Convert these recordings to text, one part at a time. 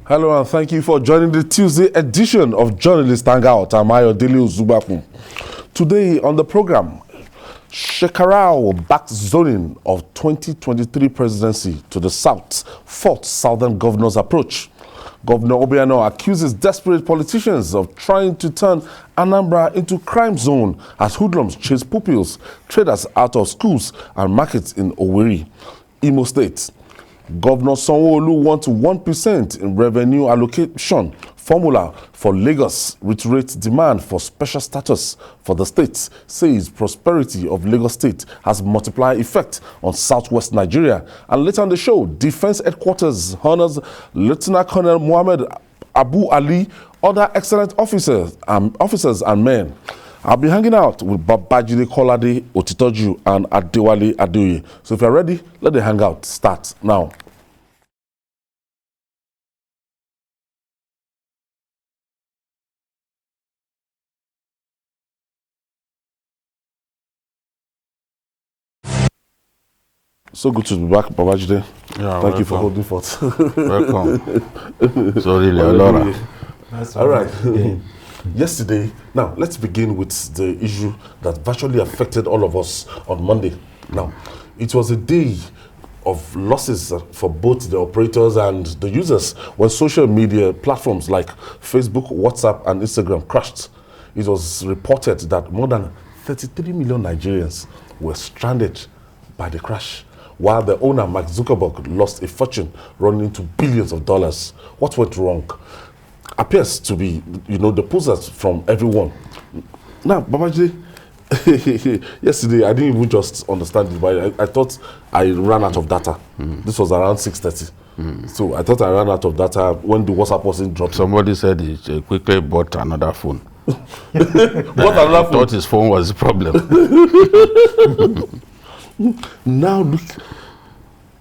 Hello and thank you for joining the Tuesday edition of Journalist Hangout. I'm Ayodele Uzubaku. Today on the program, Shekarau backs zoning of 2023 presidency to the South, fourth Southern governor's approach. Governor Obiano accuses desperate politicians of trying to turn Anambra into crime zone as hoodlums chase pupils, traders out of schools and markets in Owerri, Imo State. Governor Sanwo-Olu wants 1% in revenue allocation formula for Lagos, reiterates demand for special status for the state, says prosperity of Lagos State has multiplier effect on southwest Nigeria. And later on the show, Defense Headquarters honors Lieutenant Colonel Mohammed Abu Ali, other excellent officers and men. I'll be hanging out with Babajide Kolade Otitoju and Adewale Adeoye. So if you're ready, let the hangout start now. So good to be back, Babajide. Yeah, Thank you for holding forth. Welcome. Sorry, Laura. All right. Yesterday, now let's begin with the issue that virtually affected all of us on Monday. Now, it was a day of losses for both the operators and the users when social media platforms like Facebook, WhatsApp, and Instagram crashed. It was reported that more than 33 million Nigerians were stranded by the crash, while the owner, Mark Zuckerberg, lost a fortune running into billions of dollars. What went wrong? Appears to be, the posers from everyone. Now, Babajide, yesterday I didn't even just understand it, but I thought I ran out of data. This was around 6:30. So I thought I ran out of data when the WhatsApp wasn't dropped. Somebody said he quickly bought another phone. I thought his phone was the problem. Now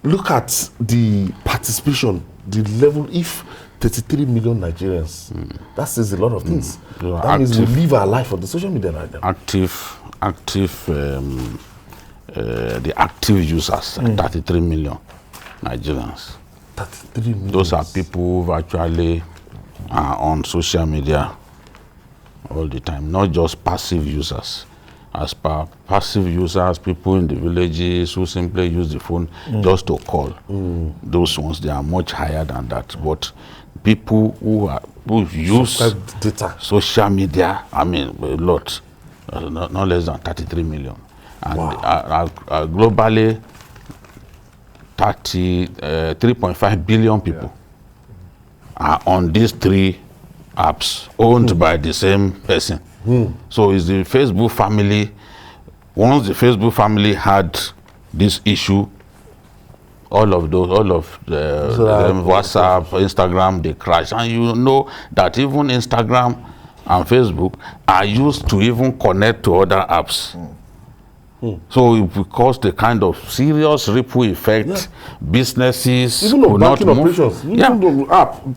look at the participation, the level. If 33 million Nigerians, that says a lot of things. That means we live our life on the social media right now. The active users, 33 million Nigerians. 33 million. Those are people who actually are on social media all the time, not just passive users. As per passive users, people in the villages who simply use the phone just to call. Those ones, they are much higher than that. But people who use data, social media, a lot, not less than 33 million. And globally, 3.5 billion people are on these three apps owned by the same person. So it's the Facebook family. Once the Facebook family had this issue, all of the WhatsApp, Instagram, they crash. And you know that even Instagram and Facebook are used to even connect to other apps. So it will cause the kind of serious ripple effect. Businesses even on banking operations,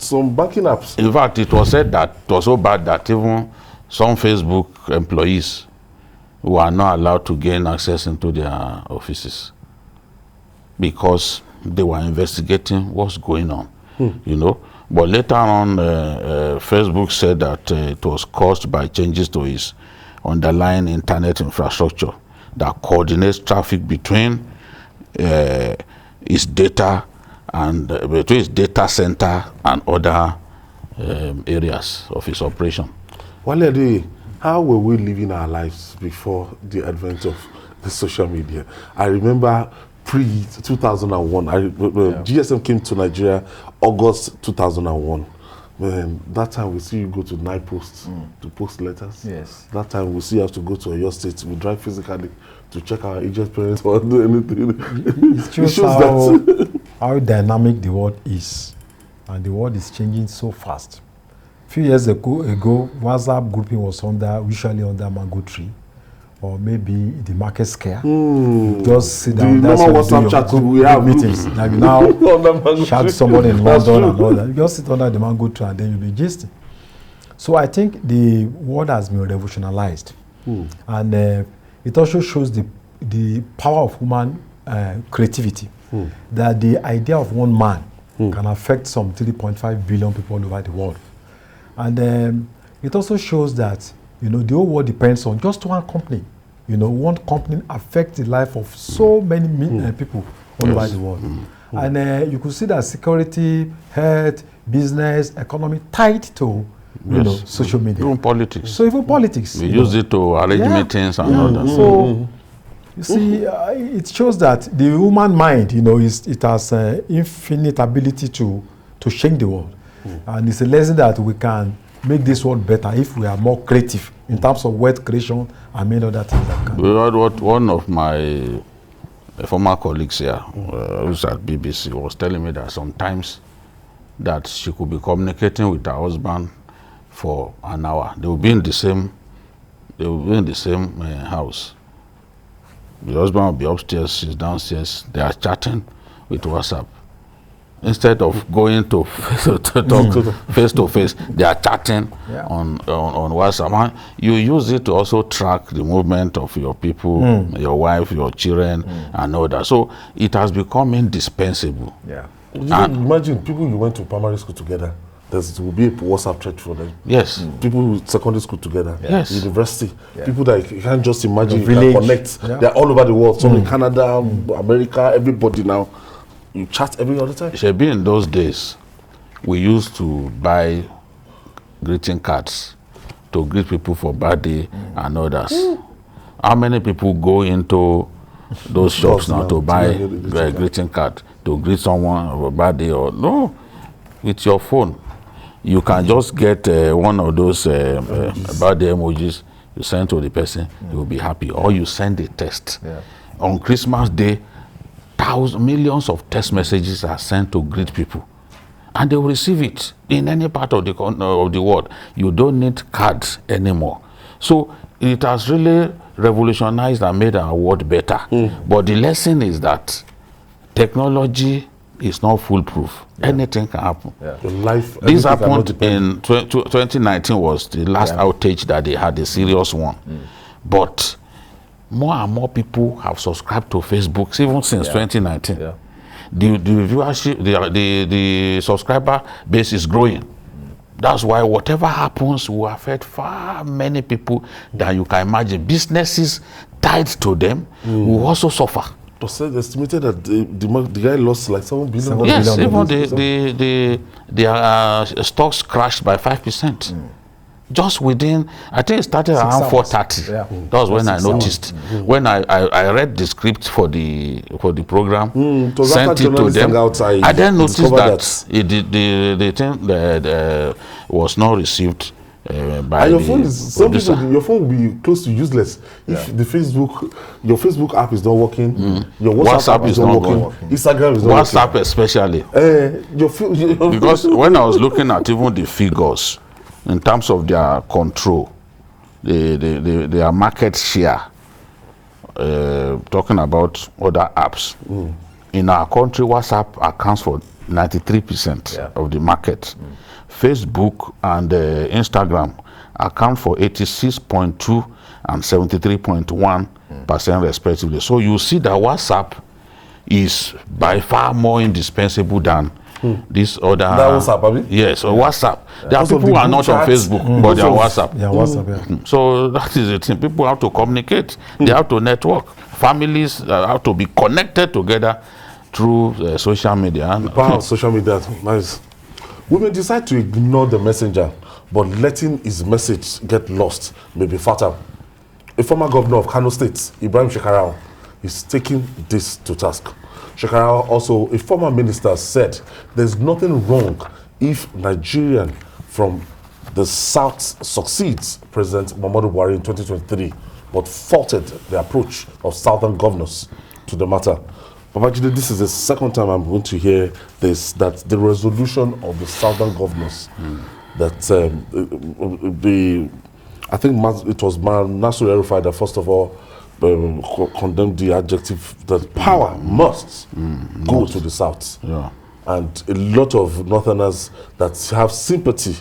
some banking apps. In fact, it was said that it was so bad that even some Facebook employees who are not allowed to gain access into their offices because they were investigating what's going on, But later on, Facebook said that it was caused by changes to its underlying internet infrastructure that coordinates traffic between its data and between its data center and other areas of its operation. Wale, how were we living our lives before the advent of the social media? I remember pre-2001, GSM came to Nigeria August 2001. Man, that time we see you go to night posts to post letters. Yes. That time we see you have to go to Oyo State. We drive physically to check our aged parents or do anything. It shows how dynamic the world is. And the world is changing so fast. A few years ago, WhatsApp grouping was usually under mango tree, or maybe the market scare. Just sit down. The normal WhatsApp chat we have meetings. Like now, chat somebody in London and all that. You just sit under the mango tree and then you'll be gisting. So I think the world has been revolutionized, and it also shows the power of human creativity. That the idea of one man can affect some 3.5 billion people all over the world. And it also shows that, you know, the whole world depends on just one company. You know, one company affects the life of so many people all over the world. And you could see that security, health, business, economy tied to, you know, social media. Even politics. So even politics. We use it to arrange meetings and all that. So, you see, it shows that the human mind, you know, it has infinite ability to change the world. And it's a lesson that we can make this world better if we are more creative in terms of wealth creation and many other things that can. We heard what one of my former colleagues here, who's at BBC, was telling me that sometimes that she could be communicating with her husband for an hour. They will be in the same house. The husband will be upstairs, she's downstairs. They are chatting with WhatsApp. Instead of going to talk face to face, they are chatting on WhatsApp. And you use it to also track the movement of your people, your wife, your children, and all that. So it has become indispensable. Yeah. Imagine people you went to primary school together. There will be a WhatsApp thread for them. Yes. People with secondary school together. Yes. University. People that you can't just imagine, you village. can connect. They're all over the world. Some in Canada, America, everybody now. You chat every other time. It should be in those days, we used to buy greeting cards to greet people for birthday and others. How many people go into those shops now to buy a greeting card to greet someone for birthday? Or no, with your phone, you can just get one of those birthday emojis. You send to the person, he will be happy. Or you send a text. On Christmas Day, millions of text messages are sent to greet people, and they will receive it in any part of the world. You don't need cards anymore. So it has really revolutionized and made our world better. But the lesson is that technology is not foolproof. Anything can happen. This happened in 2019 was the last outage that they had, a serious one. But more and more people have subscribed to Facebook even since 2019. The viewership, the subscriber base is growing. That's why whatever happens will affect far many people than you can imagine. Businesses tied to them will also suffer. It was estimated that the guy lost like $7 billion. Yes, even their stocks crashed by 5%. Just within, I think it started around 4:30. That was when I noticed. When I read the script for the program, sent it to them. I then noticed that the thing that was not received by and your phone is some people, your phone will be close to useless if your Facebook app is not working, your WhatsApp is not working, Instagram is not WhatsApp working. especially. Because when I was looking at even the figures in terms of their control, their market share, talking about other apps, in our country, WhatsApp accounts for 93% of the market. Facebook and Instagram account for 86.2 and 73.1% respectively. So you see that WhatsApp is by far more indispensable than this other. That WhatsApp, I mean? Yes, or WhatsApp. There are people who are not on Facebook, but they are WhatsApp. Yeah, WhatsApp, So that is the thing. People have to communicate. They have to network. Families have to be connected together through social media. The power of social media, nice. We may decide to ignore the messenger, but letting his message get lost may be fatal. A former governor of Kano State, Ibrahim Shekarau, is taking this to task. Shekarau, also a former minister, said there's nothing wrong if Nigerian from the South succeeds President Muhammadu Buhari in 2023, but faulted the approach of Southern governors to the matter. Babajide, this is the second time I'm going to hear this, that the resolution of the Southern governors, that I think it was Nasir El-Rufai that first of all condemned the adjective that power must go to the South. And a lot of Northerners that have sympathy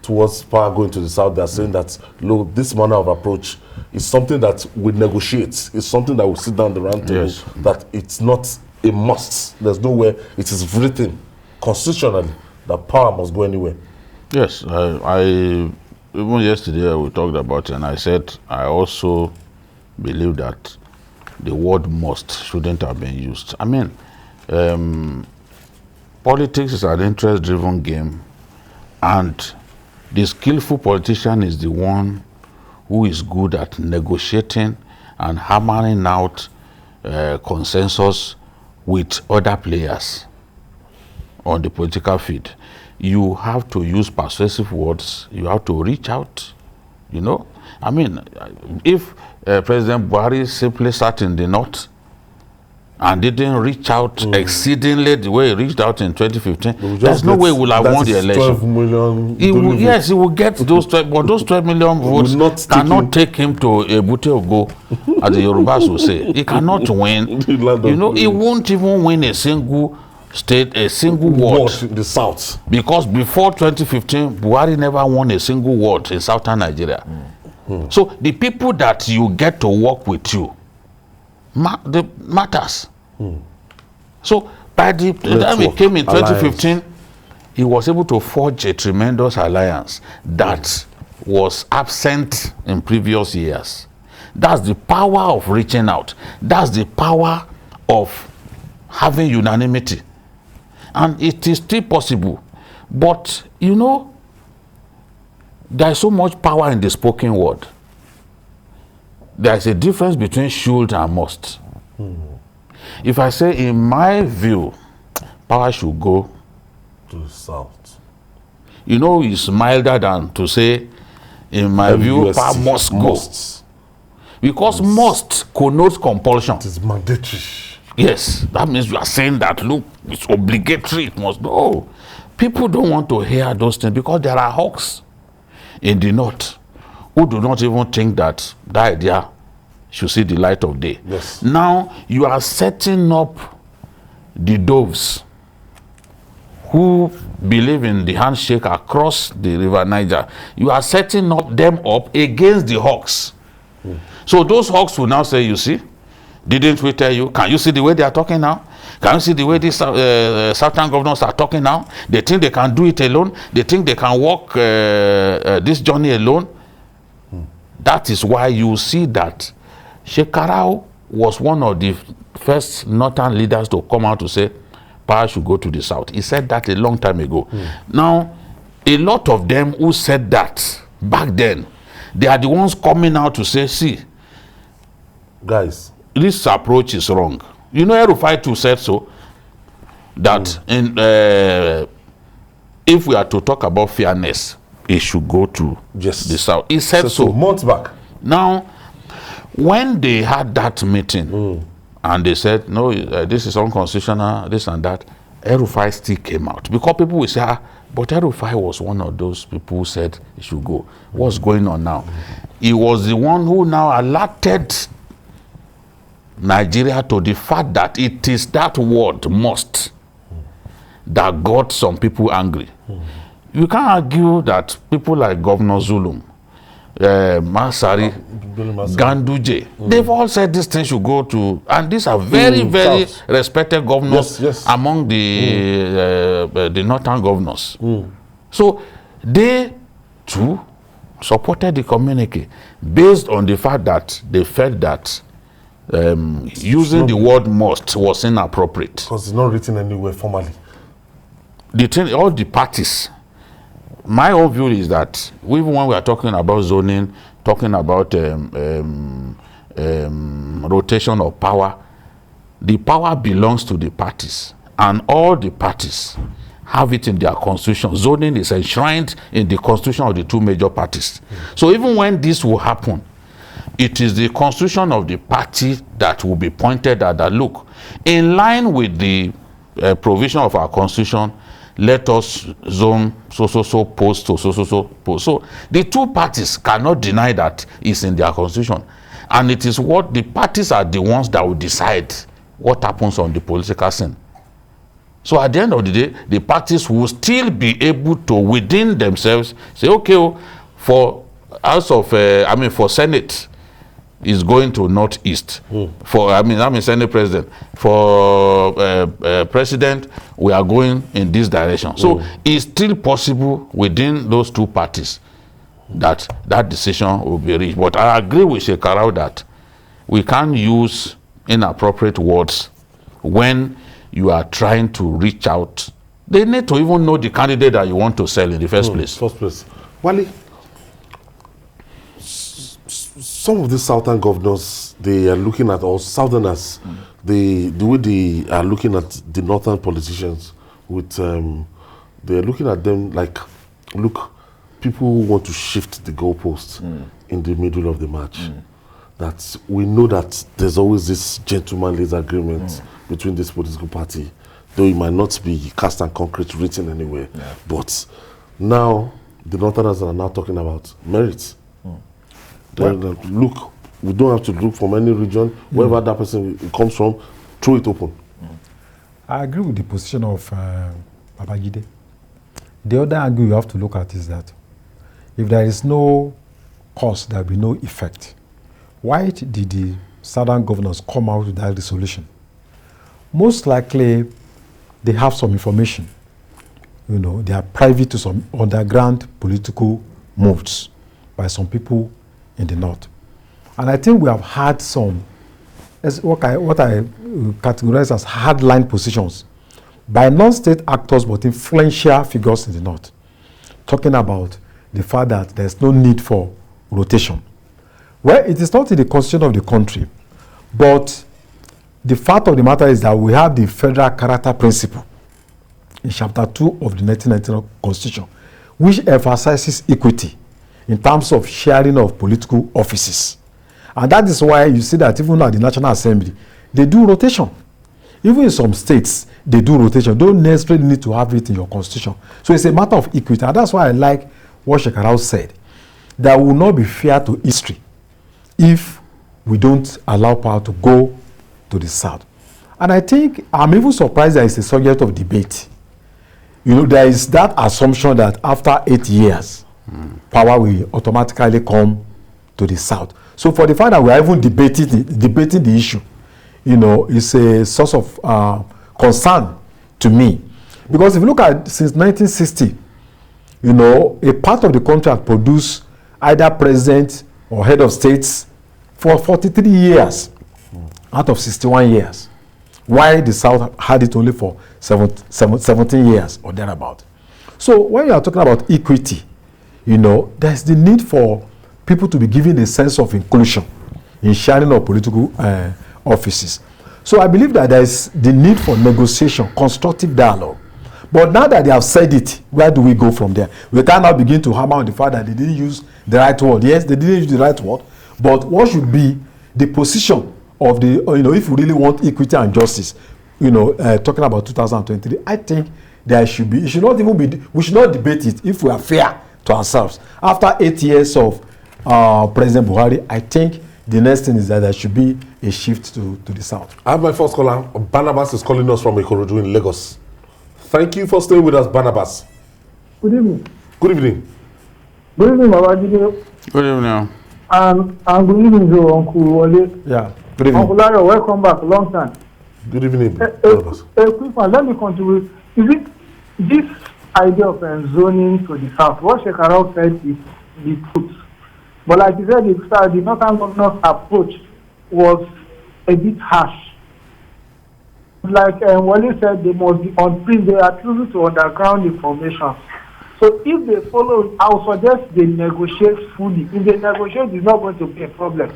towards power going to the South, they're saying that, look, this manner of approach is something that we negotiate. It's something that we sit down the round table, that it's not a must. There's nowhere it is written constitutionally that power must go anywhere. Yes, I even yesterday we talked about it, and I said I also believe that the word must shouldn't have been used. I mean, politics is an interest-driven game, and the skillful politician is the one who is good at negotiating and hammering out consensus with other players on the political field. You have to use persuasive words. You have to reach out, you know. I mean, if President Buhari simply sat in the north and didn't reach out exceedingly the way he reached out in 2015, there's no way he will have won the election. 12 million. Yes, he will get those 12, but those 12 million votes cannot take him to a Bute Ogo, as the Yorubas will say. He cannot win. You know, he won't even win a single state, a single ward in the south. Because before 2015, Buhari never won a single ward in southern Nigeria. So the people that you get to work with you, matters. So by the time he came in 2015, he was able to forge a tremendous alliance that was absent in previous years. That's the power of reaching out. That's the power of having unanimity. And it is still possible. But, you know, there is so much power in the spoken word. There is a difference between should and must. If I say, in my view, power should go to the south, you know, it's milder than to say, in my view, power must go. Because must connotes compulsion. It is mandatory. Yes, that means you are saying that, look, it's obligatory, it must go. People don't want to hear those things because there are hawks in the north who do not even think that that idea should see the light of day. Yes. Now, you are setting up the doves who believe in the handshake across the river Niger. You are setting them up against the hawks. So those hawks will now say, you see, didn't we tell you? Can you see the way they are talking now? Can you see the way these southern governors are talking now? They think they can do it alone. They think they can walk this journey alone. That is why you see that Shekarau was one of the first northern leaders to come out to say power should go to the south. He said that a long time ago. Now, a lot of them who said that back then, they are the ones coming out to say, see, guys, this approach is wrong. You know, El-Rufai too said so, that if we are to talk about fairness, it should go to the south. He said so. Months back. Now, when they had that meeting, and they said, no, this is unconstitutional, this and that, El-Rufai still came out. Because people will say, but El-Rufai was one of those people who said it should go. What's going on now? He was the one who now alerted Nigeria to the fact that it is that word must that got some people angry. You can't argue that people like Governor Zulum, Masari, Ganduje, they've all said this thing should go to, and these are very, very respected governors among the northern governors. So they too supported the communique based on the fact that they felt that using the word must was inappropriate. Because it's not written anywhere formally. The thing, all the parties, my own view is that even when we are talking about zoning, talking about rotation of power, the power belongs to the parties, and all the parties have it in their constitution. Zoning is enshrined in the constitution of the two major parties. So even when this will happen, it is the constitution of the party that will be pointed at that, look, in line with the provision of our constitution, let us zone so post to so post. So the two parties cannot deny that it's in their constitution. And it is what the parties are the ones that will decide what happens on the political scene. So at the end of the day, the parties will still be able to, within themselves, say, okay, for House of, for Senate, is going to northeast. For I'm Senate president. For president, we are going in this direction. So it's still possible within those two parties that that decision will be reached. But I agree with Shekarau that we can't use inappropriate words when you are trying to reach out. They need to even know the candidate that you want to sell in the first place. Wale, some of the southern governors, they are looking at, or southerners, the way they are looking at the northern politicians, with they are looking at them like, look, people who want to shift the goalposts in the middle of the match. That we know that there's always this gentlemanly agreement between this political party, though it might not be cast and concrete written anywhere. But now the Northerners are now talking about merit. Look, we don't have to look from any region, wherever that person comes from, throw it open. I agree with the position of Babajide. The other angle you have to look at is that if there is no cause, there will be no effect. Why did the southern governors come out with that resolution? Most likely, they have some information. You know, they are privy to some underground political moves by some people in the north. And I think we have had some, as what I categorize as hardline positions by non-state actors but influential figures in the north, talking about the fact that there's no need for rotation. Well, it is not in the constitution of the country, but the fact of the matter is that we have the federal character principle in chapter 2 of the 1999 constitution, which emphasizes equity in terms of sharing of political offices. And that is why you see that even at the National Assembly, they do rotation. Even in some states, they do rotation. Don't necessarily need to have it in your constitution. So it's a matter of equity. And that's why I like what Shekarau said, that will not be fair to history if we don't allow power to go to the south. And I think I'm even surprised that it's a subject of debate. You know, there is that assumption that after 8 years, power will automatically come to the south. So for the fact that we are even debating the issue, you know, it's a source of concern to me. Because if you look at since 1960, you know, a part of the country has produced either president or head of states for 43 years out of 61 years. While the South had it only for 17 years or thereabout. So when you are talking about equity, you know, there's the need for people to be given a sense of inclusion in sharing of political offices. So I believe that there is the need for negotiation, constructive dialogue. But now that they have said it, where do we go from there? We can now begin to hammer on the fact that they didn't use the right word. Yes, they didn't use the right word, but what should be the position of the, you know, if we really want equity and justice, you know, talking about 2023, I think there should be, it should not even be, we should not debate it if we are fair to ourselves. After 8 years of President Buhari, I think the next thing is that there should be a shift to the south. I have my first caller. Barnabas is calling us from Ikorodu in Lagos. Thank you for staying with us, Barnabas. Good evening. Good evening. Good evening, Babajide. Good evening. And good evening to Uncle Wale. Yeah, good evening. Uncle Larry, welcome back. Long time. Good evening, Barnabas. A quick one. Let me contribute. Is it this idea of zoning to the south? What Shekarau said is the truth. But like you said, the Northern Governor's approach was a bit harsh. Like Wale said, they must be on print. They are privy to underground information. So if they follow, I would suggest they negotiate fully. If they negotiate, it's not going to be a problem.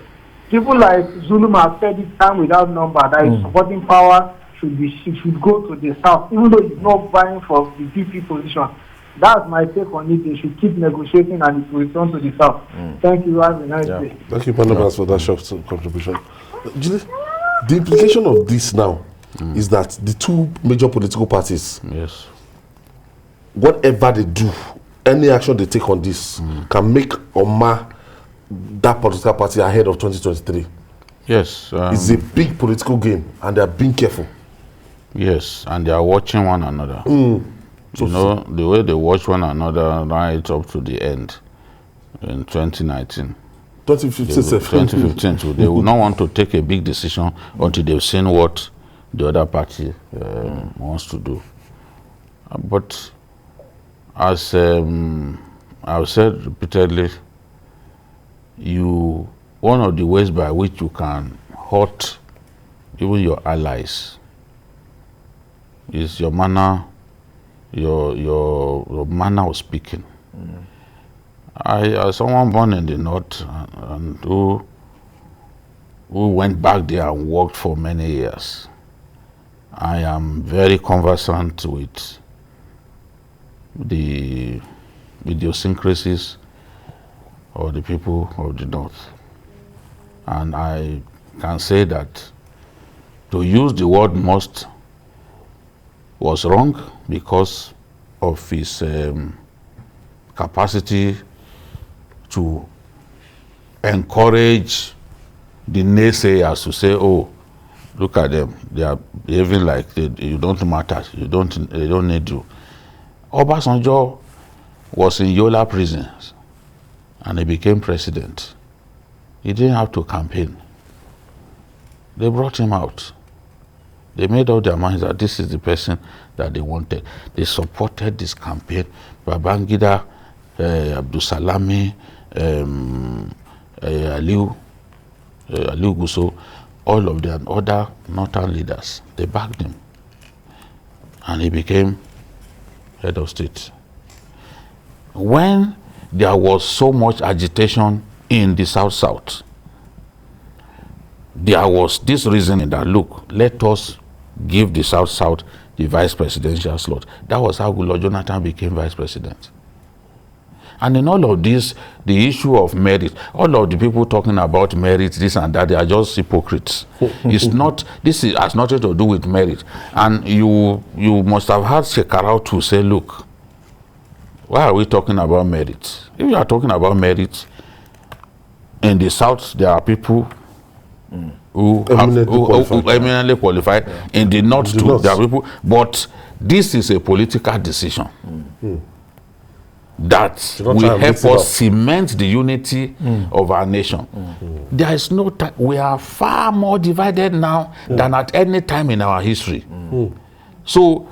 People like Zulum have said it time without number that is supporting power should go to the south, even though he's not vying for the DP position. That's my take on it. They should keep negotiating and it will return to the south. Thank you. Have a nice day. Thank you, Barnabas, for that short contribution. The implication of this now is that the two major political parties, yes, whatever they do, any action they take on this can make or mar that political party ahead of 2023. Yes. It's a big political game and they are being careful. Yes, and they are watching one another. You know, the way they watch one another right up to the end in 2019. 2015. So they will not want to take a big decision until they've seen what the other party wants to do. But as I've said repeatedly, one of the ways by which you can hurt even your allies is your manner, your manner of speaking. As someone born in the north and who went back there and worked for many years, I am very conversant with the idiosyncrasies of the people of the north. And I can say that to use the word must was wrong because of his capacity to encourage the naysayers to say, oh, look at them, they are behaving like you don't matter, they don't need you. Obasanjo was in Yola prisons and he became president. He didn't have to campaign. They brought him out. They made up their minds that this is the person that they wanted. They supported this campaign. Babangida, Abdusalami, Aliu Gusso, all of them, other northern leaders, they backed him. And he became head of state. When there was so much agitation in the South, there was this reasoning that, look, let us give the South the vice presidential slot. That was how Goodluck Jonathan became vice president. And in all of this, the issue of merit, all of the people talking about merit, this and that, they are just hypocrites. It's not, has nothing to do with merit. And you must have heard Shekarau to say, look, why are we talking about merit? If you are talking about merit, in the South, there are people who eminently qualified. Yeah. In the North, too, there are people. But this is a political decision. That will help us cement the unity of our nation. There is no time. We are far more divided now than at any time in our history. So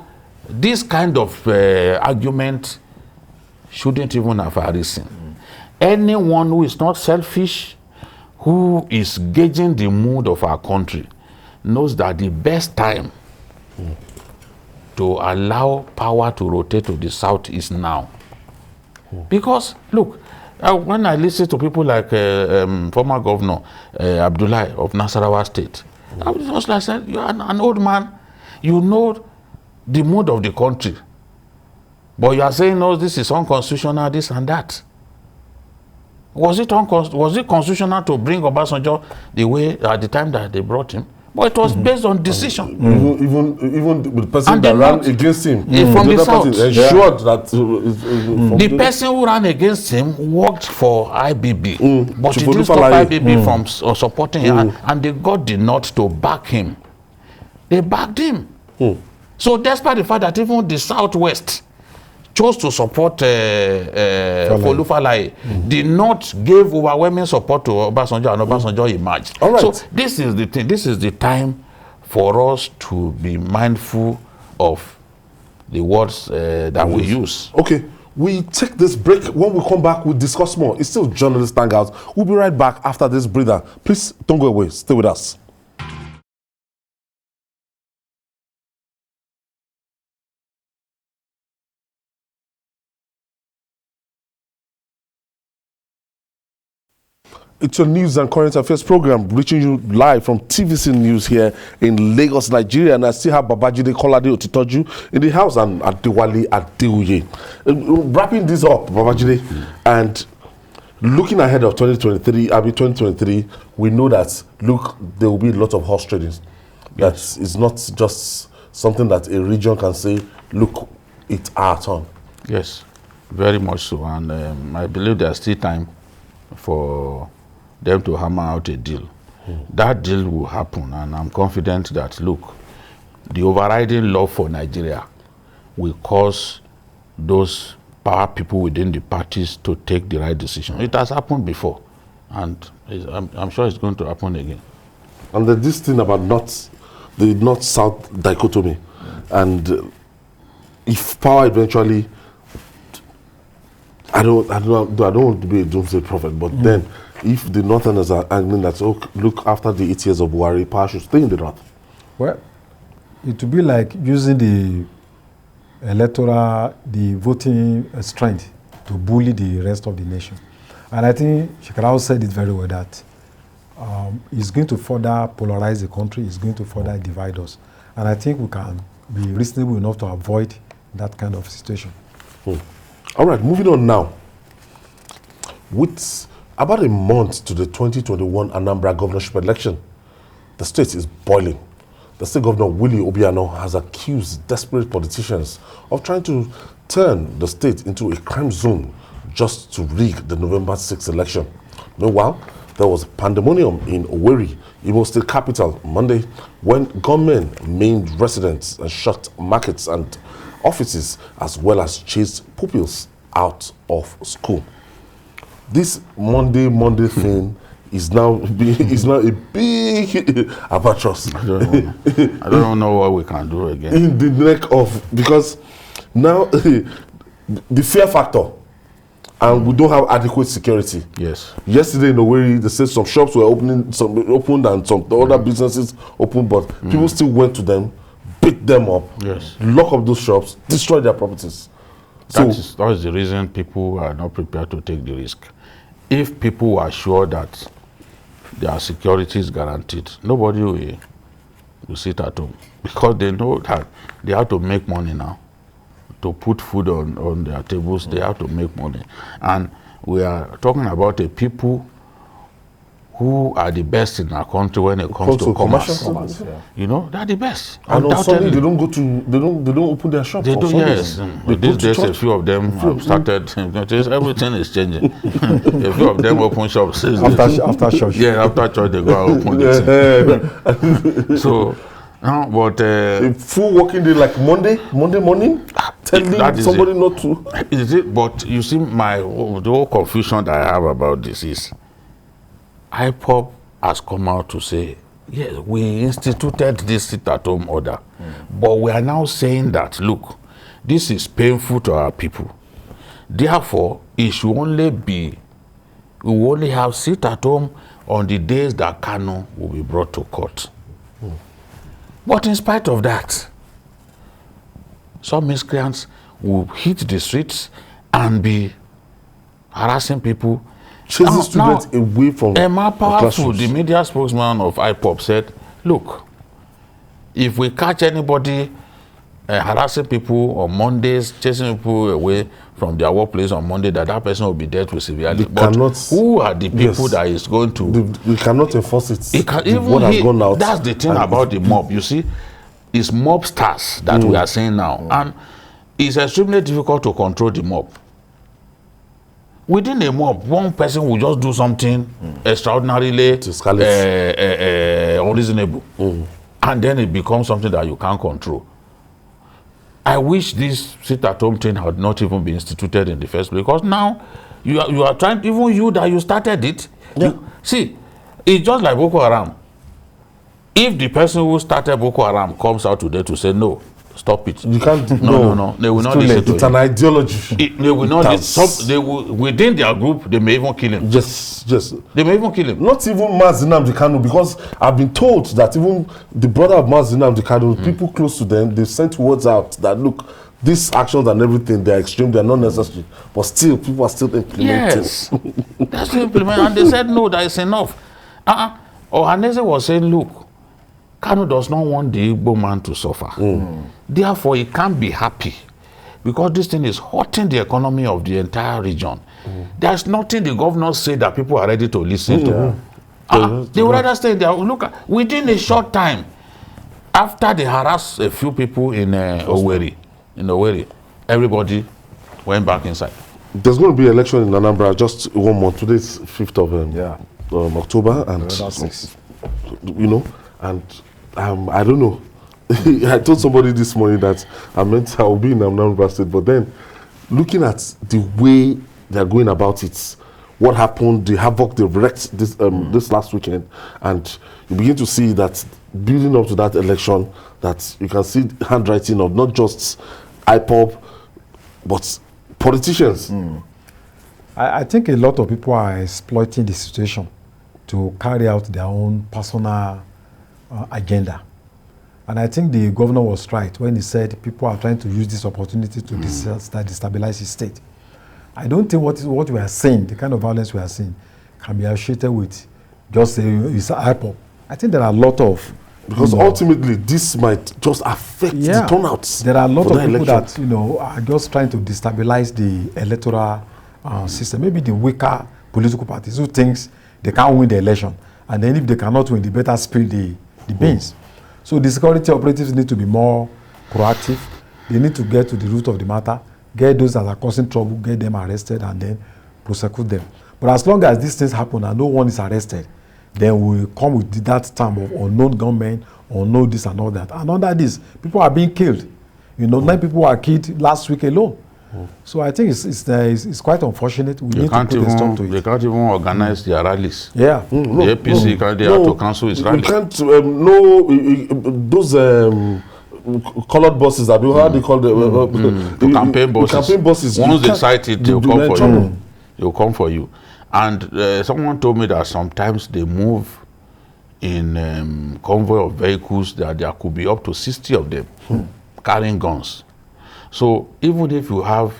this kind of argument shouldn't even have arisen. Anyone who is not selfish, who is gauging the mood of our country, knows that the best time to allow power to rotate to the South is now. Because, look, when I listen to people like former governor Abdullahi of Nasarawa State, I was just like saying, you're an old man, you know the mood of the country. But you are saying, no, this is unconstitutional, this and that. Was it constitutional to bring Obasanjo the way at the time that they brought him? But it was based on decision. Even the person that ran against him, from the South, ensured that the person who ran against him worked for IBB, but he didn't stop IBB from supporting him, and they got the North to back him. They backed him. So despite the fact that even the Southwest chose to support Folufalaye, the North gave overwhelming support to Obasanjo, and Obasanjo emerged. All right. So this is the thing. This is the time for us to be mindful of the words that we use. Okay, we take this break. When we come back, we'll discuss more. It's still Journalist Hangout. We'll be right back after this breather. Please don't go away. Stay with us. It's your news and current affairs program reaching you live from TVC News here in Lagos, Nigeria. And I still have Babajide Kolade Otitoju in the house and Adewale Adeuye. Wrapping this up, Babajide, and looking ahead of 2023, we know that, look, there will be a lot of horse trading. That is not just something that a region can say, look, it's our turn. Yes, very much so. And I believe there's still time for them to hammer out a deal. That deal will happen, and I'm confident that, look, the overriding love for Nigeria will cause those power people within the parties to take the right decision. It has happened before. And I'm sure it's going to happen again. And there's this thing about the north-south dichotomy, and if power eventually, I don't want to be a doomsday prophet, but then if the northerners are angling that, oh, look, after the 8 years of Buhari, power should stay in the north. Well, it would be like using the voting strength to bully the rest of the nation. And I think Shekarau said it very well that it's going to further polarize the country, it's going to further divide us. And I think we can be reasonable enough to avoid that kind of situation. All right, moving on now. With about a month to the 2021 Anambra governorship election, the state is boiling. The state governor, Willie Obiano, has accused desperate politicians of trying to turn the state into a crime zone just to rig the November 6th election. Meanwhile, there was pandemonium in Owerri, Imo State capital, Monday, when gunmen maimed residents and shut markets and offices, as well as chased pupils out of school. This Monday thing is now a big albatross. I don't know what we can do again. In the neck of, because now the fear factor, and we don't have adequate security. Yes. Yesterday in Owerri, they said some shops were opened and some other businesses opened, but people still went to them, beat them up, lock up those shops, destroy their properties. That is the reason people are not prepared to take the risk. If people are sure that their security is guaranteed, nobody will sit at home, because they know that they have to make money now. To put food on their tables, they have to make money. And we are talking about a people who are the best in our country when it comes to commerce. You know, they're the best. And on Sunday, they don't open their shops. They do, yes. These days, a few of them have started. Everything is changing. A few of them open shops. After church. Yeah, after church, they go and open it. So, no, but a full working day like Monday morning, telling somebody not to. Is it? But you see, the whole confusion that I have about this is, IPOB has come out to say, yes, we instituted this sit-at-home order, but we are now saying that, look, this is painful to our people. Therefore, it should only be, we will only have sit-at-home on the days that Kano will be brought to court. But in spite of that, some miscreants will hit the streets and be harassing people. Chasing students away from Emma Powerful, the media spokesman of IPOB, said, look, if we catch anybody harassing people on Mondays, chasing people away from their workplace on Monday, that person will be dealt with severely. But who are the people that is going to... We cannot enforce it. Has gone out. That's the thing about the mob. You see, it's mobsters that we are saying now. And it's extremely difficult to control the mob. Within a mob, one person will just do something extraordinarily unreasonable. And then it becomes something that you can't control. I wish this sit-at-home thing had not even been instituted in the first place, because now you are trying, even you that you started it. See, it's just like Boko Haram. If the person who started Boko Haram comes out today to say no, stop it. You can't. No. They will not listen to it. It's an ideology. They will not. They will, within their group, they may even kill him. Yes. They may even kill him. Not even Nnamdi Kanu, because I've been told that even the brother of Nnamdi Kanu, people close to them, they sent words out that, look, these actions and everything, they're extreme, they're not necessary, but still, people are still implementing. Yes, they're still implementing, and they said no, that is enough. Ohaneze was saying, look, Kanu does not want the Igbo man to suffer. Therefore, he can't be happy, because this thing is hurting the economy of the entire region. There's nothing the governors say that people are ready to listen to. They would rather stay there. Look, within a short time, after they harassed a few people in Owerri, everybody went back inside. There's going to be an election in Anambra just 1 month. Today's 5th of October, and you know, and I don't know. I told somebody this morning that I will be in Anambra State, but then looking at the way they're going about it, what happened, the havoc they wreaked this last weekend, and you begin to see that building up to that election, that you can see handwriting of not just IPOB, but politicians. I think a lot of people are exploiting the situation to carry out their own personal agenda. And I think the governor was right when he said people are trying to use this opportunity to destabilize his state. I don't think what we are seeing, the kind of violence we are seeing, can be associated with just it's IPOB. I think there are a lot of... Because ultimately, this might just affect the turnouts. There are a lot of people election. that are just trying to destabilize the electoral system. Maybe the weaker political parties who thinks they can't win the election, and then if they cannot win, they better spill the beans. So the security operatives need to be more proactive. They need to get to the root of the matter, get those that are causing trouble, get them arrested, and then prosecute them. But as long as these things happen and no one is arrested, then we come with that term of unknown gunmen, unknown this and all that. And under this, people are being killed. 9 people were killed last week alone. So I think it's quite unfortunate. We need to put a stop to it. They can't even organize their rallies. Yeah. The APC have to cancel its rally. You can't, those colored buses, that how they call the campaign buses. Campaign buses. Once they cite it, they'll come for you. They'll come for you. And someone told me that sometimes they move in convoy of vehicles that there could be up to 60 of them carrying guns. So even if you have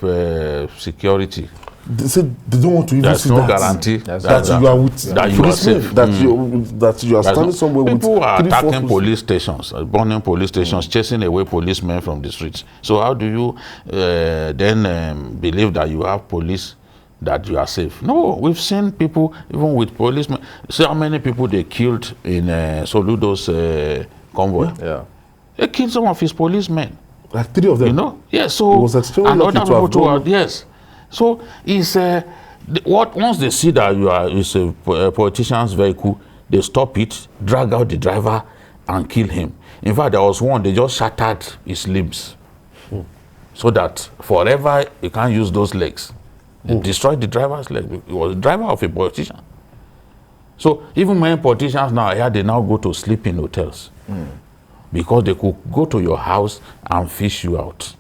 security, they say they don't want to even see no that. Guarantee that you are with that you are safe. That you are standing somewhere with people are attacking police stations, burning police stations, chasing away policemen from the streets. So how do you then believe that you have police, that you are safe? No, we've seen people even with policemen. See how many people they killed in Soludo's convoy. Yeah. They killed some of his policemen. Like 3 of them. Yes. So it was extremely and lucky other to have people gone. yes. So it's once they see that it's a politician's vehicle, they stop it, drag out the driver, and kill him. In fact, there was one, they just shattered his limbs, so that forever you can't use those legs. They destroyed the driver's legs. It was the driver of a politician. So even many politicians now, they now go to sleep in hotels. Because they could go to your house and fish you out.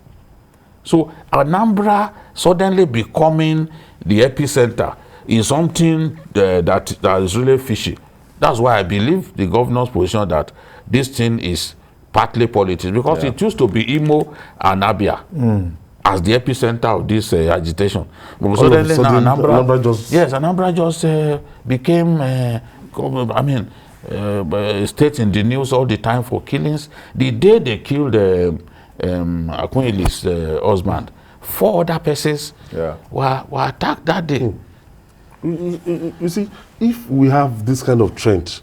So Anambra suddenly becoming the epicenter is something that is really fishy. That's why I believe the governor's position that this thing is partly politics, because it used to be Imo and Abia as the epicenter of this agitation. But suddenly now Anambra just became, state in the news all the time for killings. The day they killed Akunili's husband, 4 other persons were attacked that day. You see, if we have this kind of trend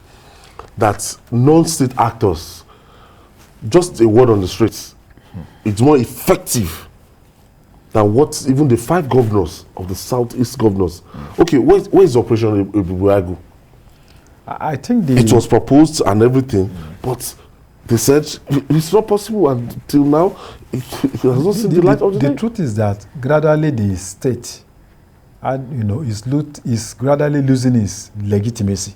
that non-state actors, just a word on the streets, it's more effective than what even the 5 governors of the Southeast governors. Okay, where is Operation Ibuagu? I think it was proposed and everything, but they said it's not possible until now. It has not seen the light of the day. The truth is that gradually the state, is gradually losing its legitimacy.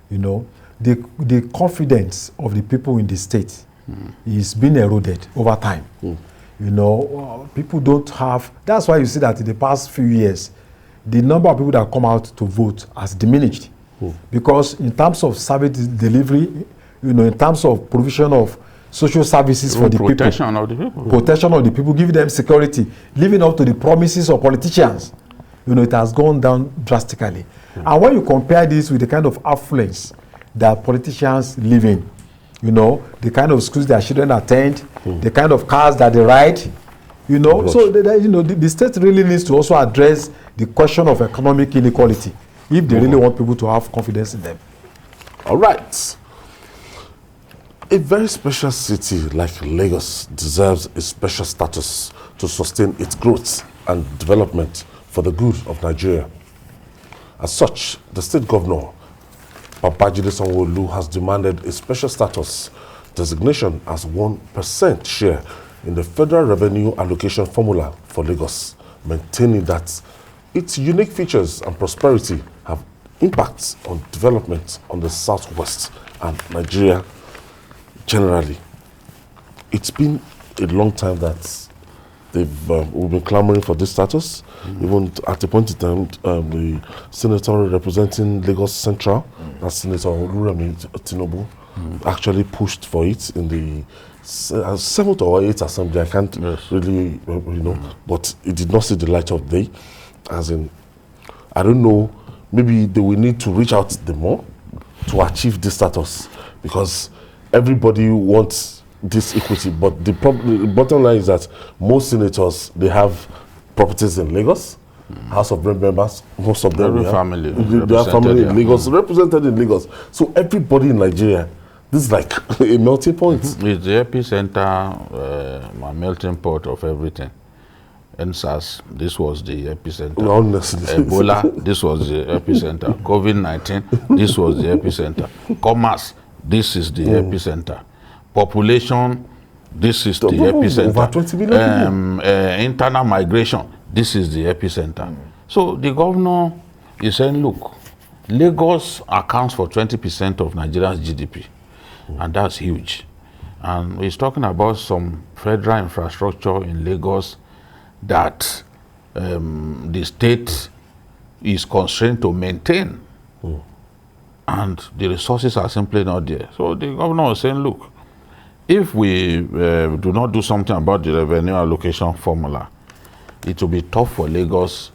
The confidence of the people in the state is being eroded over time. People don't have. That's why you see that in the past few years, the number of people that come out to vote has diminished. Because in terms of service delivery, in terms of provision of social services for the protection of the people, protection of the people, giving them security, living up to the promises of politicians, it has gone down drastically. And when you compare this with the kind of affluence that politicians live in, the kind of schools their children attend, the kind of cars that they ride, so the state really needs to also address the question of economic inequality if they really want people to have confidence in them. All right. A very special city like Lagos deserves a special status to sustain its growth and development for the good of Nigeria. As such, the state governor, Babajide Sanwo-Olu, has demanded a special status designation as 1% share in the federal revenue allocation formula for Lagos, maintaining that its unique features and prosperity have impacts on development on the Southwest and Nigeria generally. It's been a long time that we've been clamoring for this status. Even at the point in time, the senator representing Lagos Central, that's Senator Tinubu, actually pushed for it in the 7th or 8th assembly. I can't really, but it did not see the light of day. As in, I don't know, maybe they will need to reach out the more to achieve this status, because everybody wants this equity. But the bottom line is that most senators, they have properties in Lagos, House of Rep members, most of them Their family in Lagos, represented in Lagos. So everybody in Nigeria, this is like a melting point. It's the epicenter, a melting pot of everything. NSAS, this was the epicenter. Honestly. Ebola, this was the epicenter. COVID-19, this was the epicenter. Commerce, this is the epicenter. Population, this is the epicenter. Over 20 million internal migration, this is the epicenter. So the governor is saying, look, Lagos accounts for 20% of Nigeria's GDP, and that's huge. And he's talking about some federal infrastructure in Lagos that the state is constrained to maintain, and the resources are simply not there. So the governor was saying, look, if we do not do something about the revenue allocation formula, it will be tough for Lagos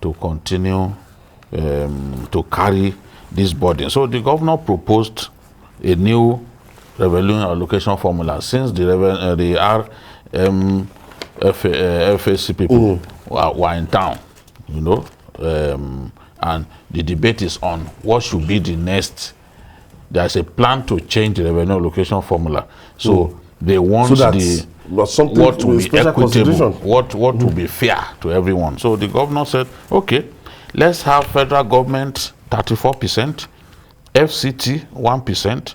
to continue to carry this burden. So the governor proposed a new revenue allocation formula, since the FAC people were in town, and the debate is on what should be the next. There's a plan to change the revenue allocation formula. So they want what to be equitable, what to be fair to everyone. So the governor said, okay, let's have federal government 34%, FCT 1%,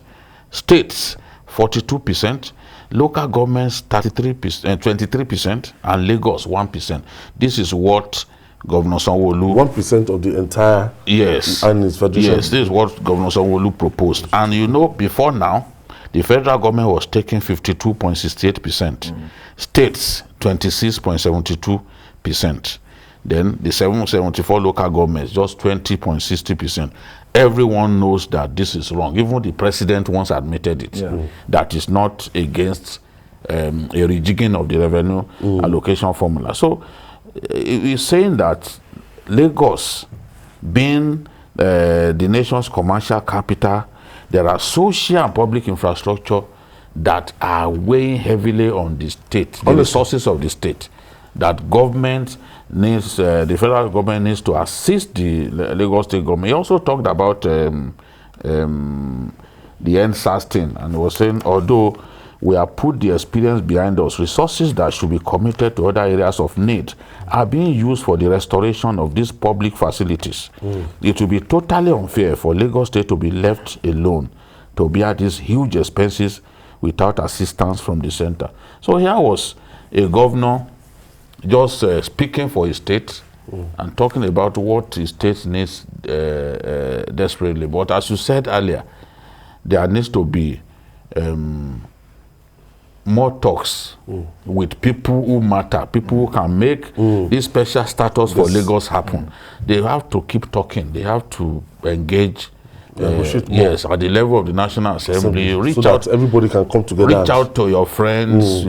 states 42%, local governments 23%, and Lagos 1%. This is what Governor Sanwo-Olu 1% of the entire and its federation. Yes, this is what Governor Sanwo-Olu proposed. And before now, the federal government was taking 52.68%, states 26.72%, then the 774 local governments just 20.60%. Everyone knows that this is wrong. Even the president once admitted it. That is not against a rejigging of the revenue allocation formula. So he's saying that Lagos, being the nation's commercial capital, there are social and public infrastructure that are weighing heavily on the state, the resources of the state, that government needs, the federal government needs to assist the Lagos state government. He also talked about the NSAS thing, and was saying, although we have put the experience behind us, resources that should be committed to other areas of need are being used for the restoration of these public facilities. It will be totally unfair for Lagos State to be left alone to bear these huge expenses without assistance from the center. So here was a governor just speaking for his state and talking about what his state needs desperately. But as you said earlier, there needs to be more talks with people who matter, people who can make this special status for Lagos happen. They have to keep talking. They have to engage. Yes, at the level of the National Assembly, reach so out. That everybody can come together. Reach out to your friends.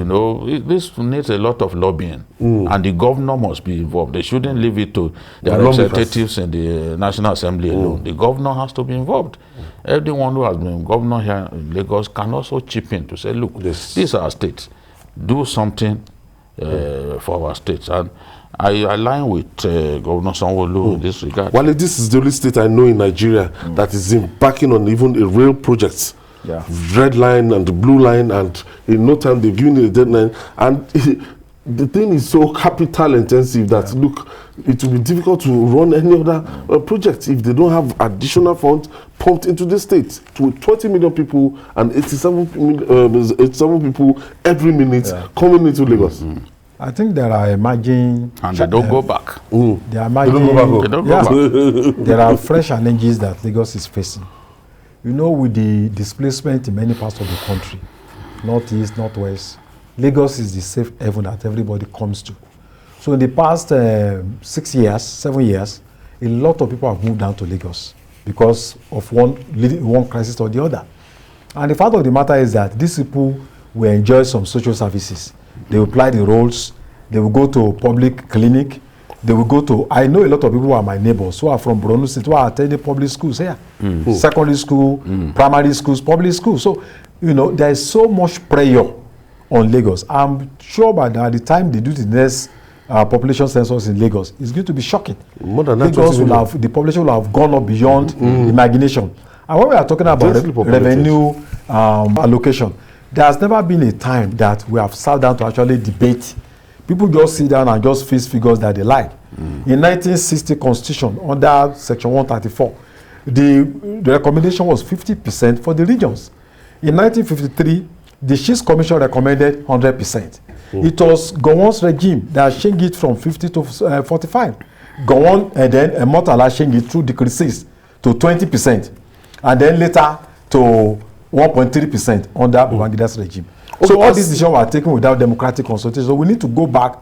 This needs a lot of lobbying, and the governor must be involved. They shouldn't leave it to their representatives in the National Assembly alone. The governor has to be involved. Everyone who has been governor here in Lagos can also chip in to say, look, this is our state. Do something for our states. And I align with Governor Sanwo-Olu in this regard. Well, this is the only state I know in Nigeria that is embarking on even a real project. Red line and the blue line, and in no time they've given it a deadline. And the thing is so capital intensive that, look, it will be difficult to run any other project if they don't have additional funds pumped into the state. To 20 million people and 87 people every minute coming into Lagos. I think there are emerging... And they don't go back. There are emerging... They don't go back. There are fresh challenges that Lagos is facing. You know, with the displacement in many parts of the country, northeast, northwest, Lagos is the safe haven that everybody comes to. So in the past 7 years, a lot of people have moved down to Lagos because of one crisis or the other. And the fact of the matter is that these people will enjoy some social services. They will apply the roads, they will go to public clinic, they will go to, I know a lot of people who are my neighbors who are from Borno State, who are attending public schools here, secondary school, primary schools, public schools. So, you know, there is so much pressure on Lagos. I'm sure by the time they do the next population census in Lagos, it's going to be shocking. More than Lagos will have, the population will have gone up beyond imagination. And when we are talking about revenue allocation, there has never been a time that we have sat down to actually debate. People just sit down and just face figures that they like. In 1960 Constitution, under Section 134, the recommendation was 50% for the regions. In 1953, the Chiefs Commission recommended 100%. It was Gowon's regime that changed it from 50 to 45. Gowon and then Murtala changed it through decreases to 20%, and then later to 1.3% under Babangida's regime. So all these decisions were taken without democratic consultation. So we need to go back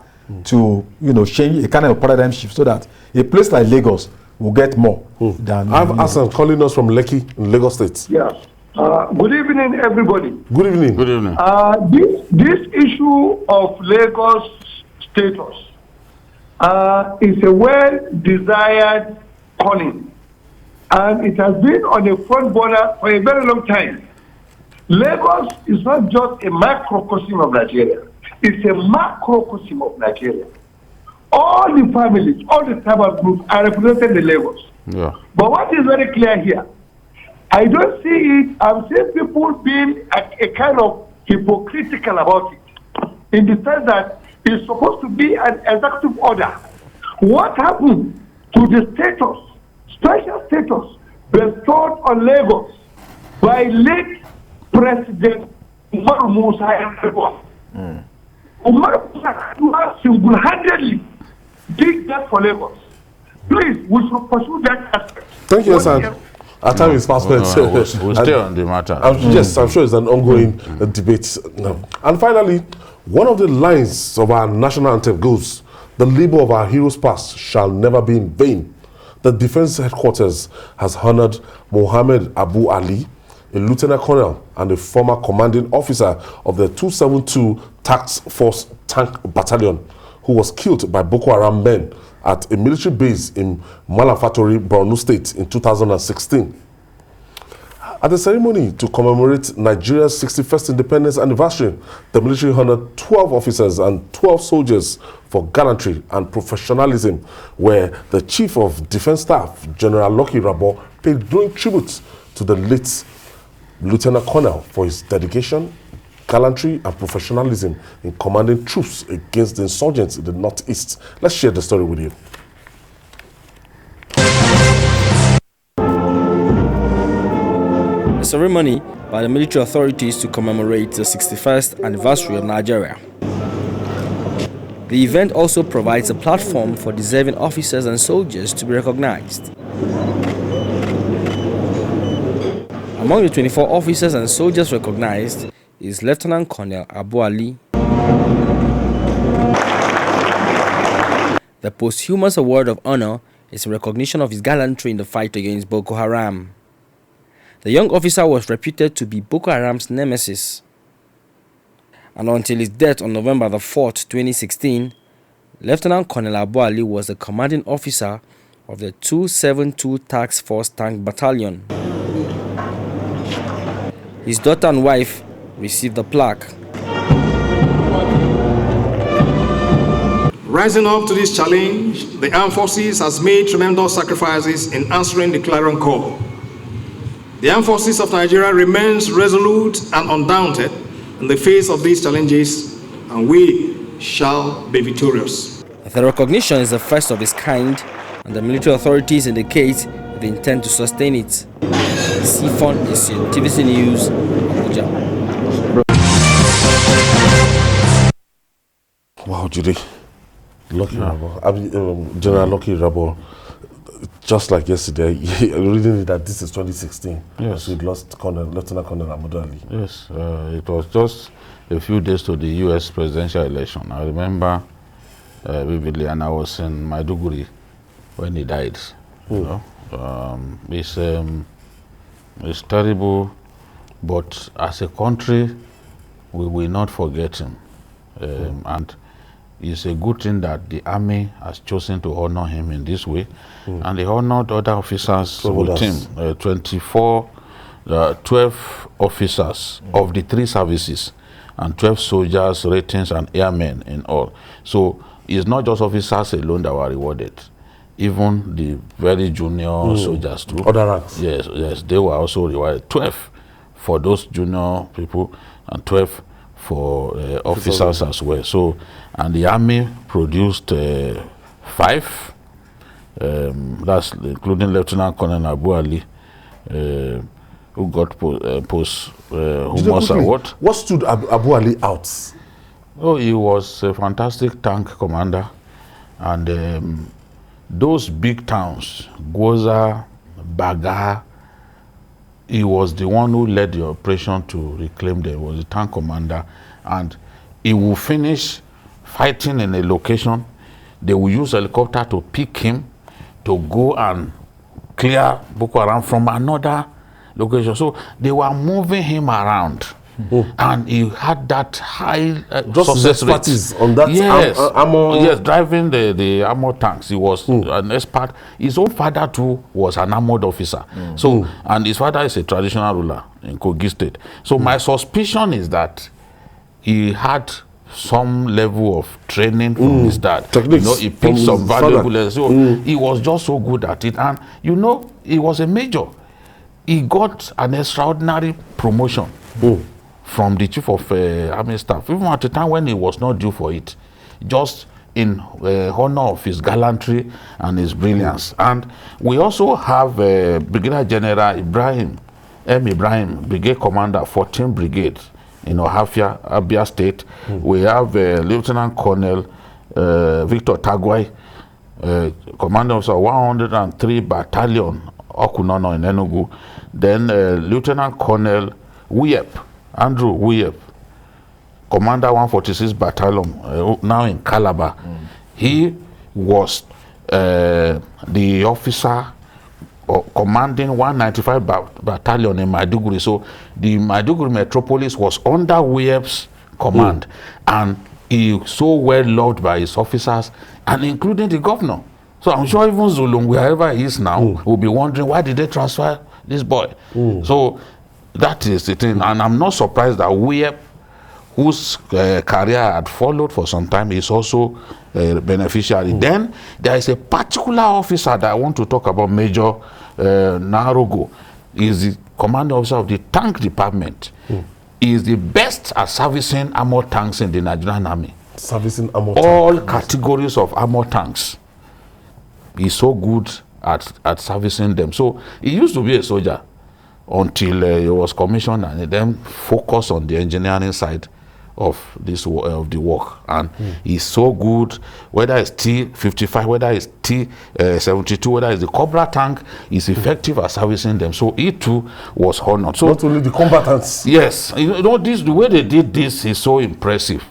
to, you know, change a kind of paradigm shift so that a place like Lagos will get more than... I have Hassan calling us from Lekki in Lagos State. Yes. Good evening, everybody. Good evening. Good evening. This issue of Lagos status is a well-desired calling, and it has been on the front burner for a very long time. Lagos is not just a microcosm of Nigeria, it's a macrocosm of Nigeria. All the families, all the tribal groups are represented in Lagos. Yeah. But what is very clear here, I don't see it, I'm seeing people being a kind of hypocritical about it, in the sense that it's supposed to be an executive order. What happened to the status, special status, bestowed on Lagos by late President Umar Musa Yar'Adua? Umar Musa single-handedly did that for Lagos. Please, we should pursue that aspect. Thank you, Hassan. Our time is fast spent. We'll stay on the matter. Yes, I'm sure it's an ongoing debate now. And finally, one of the lines of our national anthem goes, "The labor of our heroes past shall never be in vain." The Defense Headquarters has honored Mohammed Abu Ali, a lieutenant colonel and a former commanding officer of the 272 Task Force Tank Battalion, who was killed by Boko Haram men at a military base in Malafatori, Borno State in 2016. At the ceremony to commemorate Nigeria's 61st independence anniversary, the military honored 12 officers and 12 soldiers for gallantry and professionalism, where the Chief of Defense Staff, General Lucky Rabo, paid glowing tribute to the late Lieutenant Colonel for his dedication, gallantry and professionalism in commanding troops against the insurgents in the northeast. Let's share the story with you. A ceremony by the military authorities to commemorate the 61st anniversary of Nigeria. The event also provides a platform for deserving officers and soldiers to be recognized. Among the 24 officers and soldiers recognized is Lieutenant Colonel Abu Ali. The posthumous award of honor is a recognition of his gallantry in the fight against Boko Haram. The young officer was reputed to be Boko Haram's nemesis, and until his death on November the 4th, 2016, Lieutenant Colonel Abu Ali was the commanding officer of the 272 Task Force Tank Battalion. His daughter and wife received the plaque. Rising up to this challenge, the Armed Forces has made tremendous sacrifices in answering the clarion call. The Armed Forces of Nigeria remains resolute and undaunted in the face of these challenges, and we shall be victorious. The recognition is the first of its kind, and the military authorities indicate they intend to sustain it. Sifon is in TVC News, Abuja. Wow, Judy. Lucky Rabo. I mean, General Lucky Rabo. Just like yesterday, reading it that this is 2016. Yes. We lost Lieutenant Colonel Imo Ali. Yes, it was just a few days to the U.S. presidential election. I remember vividly, and I was in Maiduguri when he died. You know, it's terrible, but as a country, we will not forget him. And it's a good thing that the army has chosen to honor him in this way, and they honored other officers with him. 12 officers of the 3 services, and 12 soldiers, ratings, and airmen in all. So it's not just officers alone that were rewarded. Even the very junior soldiers too. Other ranks. Yes, they were also rewarded. 12 for those junior people, and 12 for officers as well. So, and the army produced 5. That's including Lieutenant Conan Ali, who got post Humus Award. What stood Abu Ali out? Oh, he was a fantastic tank commander, and those big towns, Goza, Baga, he was the one who led the operation to reclaim them. He was the tank commander, and he will finish fighting in a location. They will use helicopter to pick him to go and clear Boko Haram from another location. So they were moving him around. And he had that high success rate on that armor. Yes, driving the armor tanks. He was an expert. His own father too was an armored officer. So, and his father is a traditional ruler in Kogi State. So my suspicion is that he had some level of training from his dad. Techniques. You know, he picked some valuable lessons. So he was just so good at it. And you know, he was a major. He got an extraordinary promotion from the chief of army staff, even at the time when he was not due for it, just in honor of his gallantry and his brilliance. And we also have Brigadier General Ibrahim, Brigade Commander, 14th Brigade in Ohafia, Abia State. We have Lieutenant Colonel Victor Tagwai, Commander of 103 Battalion, Okunono in Enugu. Then Lieutenant Colonel Andrew Wiyep, Commander 146 Battalion, now in Calabar. He was the officer commanding 195 Battalion in Maiduguri. So the Maiduguri metropolis was under Wiyep's command, and he so well loved by his officers, and including the governor. So I'm sure even Zulum, wherever he is now, will be wondering, why did they transfer this boy? So that is the thing, and I'm not surprised that Wiyep, whose career had followed for some time, is also a beneficiary. Then there is a particular officer that I want to talk about, Major Nrugo. He is the commanding officer of the tank department. He is the best at servicing armored tanks in the Nigerian army. Servicing armored all categories of armored tanks. He's so good at servicing them. So he used to be a soldier until he was commissioned, and then focused on the engineering side of this of the work. And he's so good, whether it's T-55, whether it's T-72, whether it's the Cobra tank, he's effective at servicing them. So he too was honored. So not only the combatants. Yes, you know, this, the way they did this is so impressive.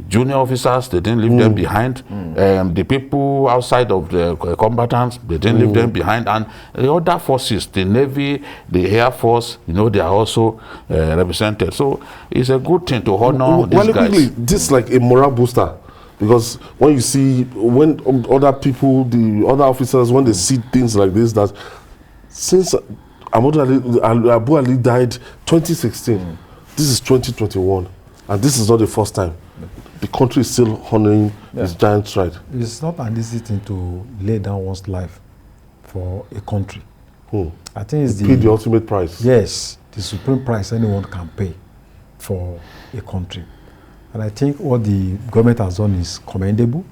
Junior officers, they didn't leave them behind. The people outside of the combatants, they didn't leave them behind. And the other forces, the Navy, the Air Force, you know, they are also represented. So it's a good thing to honor these guys. Quickly, this is like a morale booster. Because when you see, when other people, the other officers, when they see things like this, that since Abu Ali died 2016, this is 2021. And this is not the first time. The country is still honoring this giant stride. It's not an easy thing to lay down one's life for a country. I think it's the ultimate price. Yes, the supreme price anyone can pay for a country. And I think what the government has done is commendable.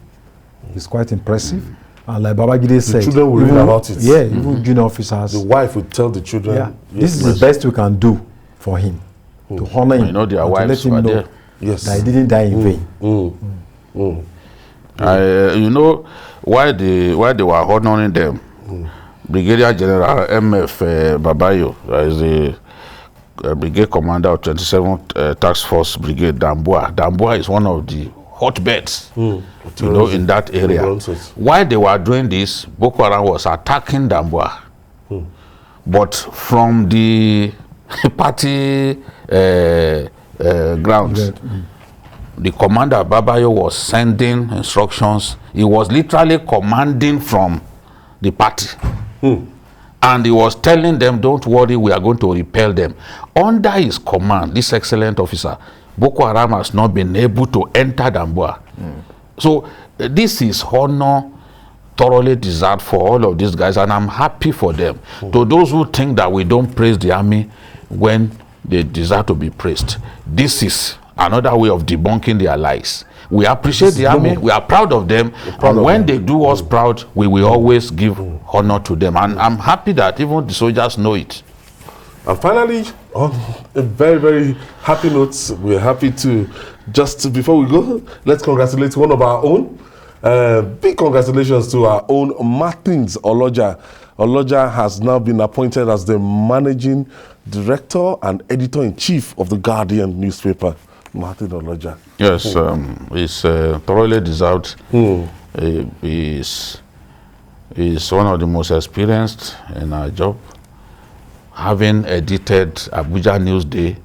It's quite impressive. And like Babajide said, children will read about it. Yeah, even junior officers. The wife would tell the children. Yeah, this is the best we can do for him. To honor him. You know, their wives to let him know Yes. that he didn't die in vain. You know, why they were honoring them, Brigadier General M.F. Babayo is the brigade commander of 27th Task Force Brigade, Damboa. Damboa is one of the hotbeds, you know, in that area. While they were doing this, Boko Haram was attacking Damboa. But from the party grounds, the commander Babayo was sending instructions. He was literally commanding from the party. And he was telling them, don't worry, we are going to repel them. Under his command, this excellent officer, Boko Haram has not been able to enter Damboa. So this is honor thoroughly deserved for all of these guys, and I'm happy for them. To those who think that we don't praise the army when they deserve to be praised, this is another way of debunking their lies. We appreciate the army, we are proud of them, and when they do us proud, we will always give honor to them. And I'm happy that even the soldiers know it. And finally, on a very, very happy note, we're happy to, just before we go, let's congratulate one of our own. Big congratulations to our own Martins Oloja. Oloja has now been appointed as the managing director and editor-in-chief of the Guardian newspaper. Martin Oloja. Yes, it's thoroughly deserved. He's one of the most experienced in our job. Having edited Abuja Newsday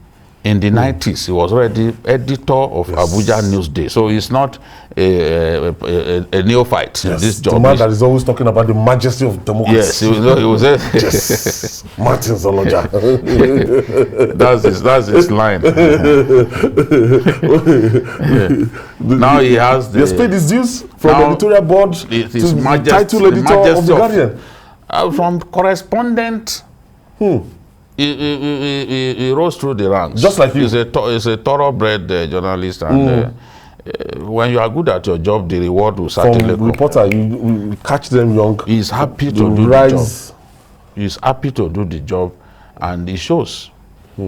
in the 90s, he was already editor of Abuja Newsday. So he's not a neophyte in this job. The man that is always talking about the majesty of democracy. Yes, he was yes. Martin Oloja. That's his line. Now he has he has paid his dues from the editorial board to title editor of the Guardian. From correspondent, he rose through the ranks. Just like you. He's a thoroughbred journalist, and when you are good at your job, the reward will certainly come. Reporter, you catch them young. He's happy to do the job. He's happy to do the job, and he shows.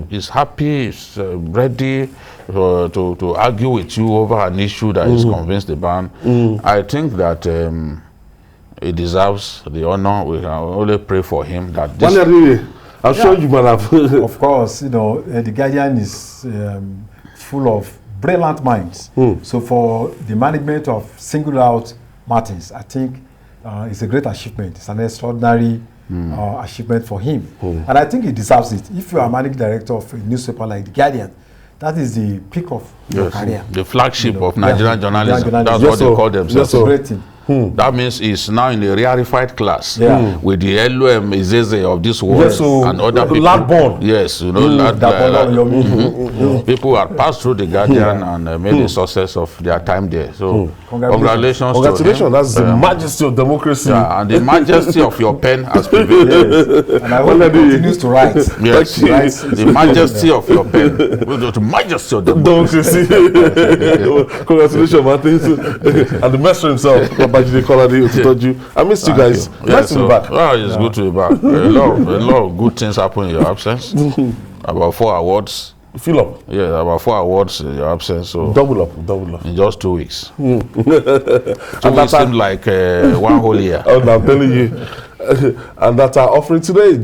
He's happy, he's ready to argue with you over an issue that is convinced about. I think that he deserves the honor. We can only pray for him that this... I'm sure you might have. Of course, you know, the Guardian is full of brilliant minds. So for the management of singled out Martins, I think it's a great achievement. It's an extraordinary achievement for him. And I think he deserves it. If you are managing director of a newspaper like the Guardian, that is the peak of your career. The flagship of Nigerian journalism. That's what they call themselves. That means he's now in the rarefied class with the LOM Izeze of this world and other people. Ladborn. Yes, you know, people have passed through the Guardian and made a success of their time there. So congratulations. Congratulations. That's the majesty of democracy. Yeah, and the majesty of your pen has prevailed. And I hope he continues to write. Yes, the majesty of your pen. The majesty of democracy. Congratulations, Martin. And the master himself. I missed you guys. Nice to be back. Well, it's good to be back. A lot of good things happen in your absence. About 4 awards. Fill up. Yeah, about 4 awards in your absence. So double up. In just 2 weeks. 2 weeks seemed like 1 whole year. Oh, no, I'm telling you. And that's our offering today.